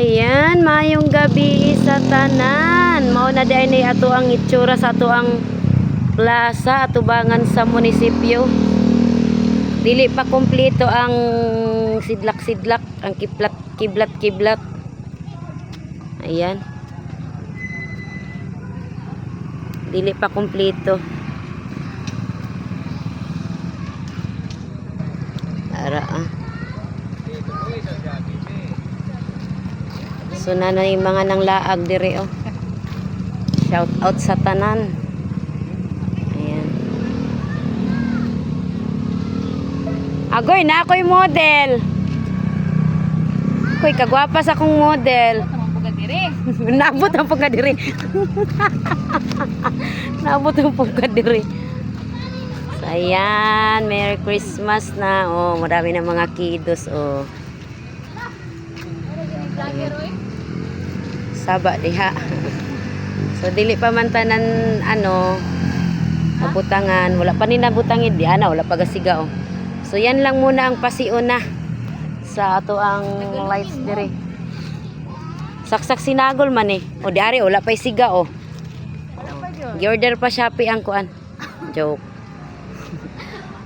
Ayan, mayong gabi sa tanan. Mao na di ni ato ang itsura sa ato ang plaza atubangan sa munisipyo. Dili pa kumpleto ang sidlak-sidlak, ang kiblat-kiblat. Ayan. Dili pa kumpleto. Ara So na yung mga nang laag dire oh. Shout out sa tanan. Ayan. Agoy na ako'y model. Ako'y kagwapa sa akong model. Nabot ang pagkadiri. Nabot ang pagkadiri. So ayan, Merry Christmas na. Oh, marami na mga kiddos oh. Saba diha. So dili pa man tanan ano nabutangan, wala pa ni nabutangin di ana, wala pa gasiga oh. So yan lang muna ang pasiuna sa ato ang lights dire. Saksak sinagol man eh. O diari wala pa siga oh. Gi-order pa Shopee ang kuan. Joke.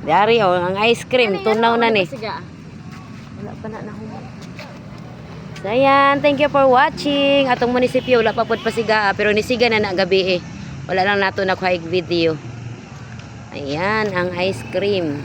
Diari oh ang ice cream tunaw na ni. Wala pa na nahumot. So ayan, thank you for watching. Atong munisipyo wala pa pud pasiga pero nisiga na na gabi eh. Wala lang nato nakuha video. Ayan ang ice cream.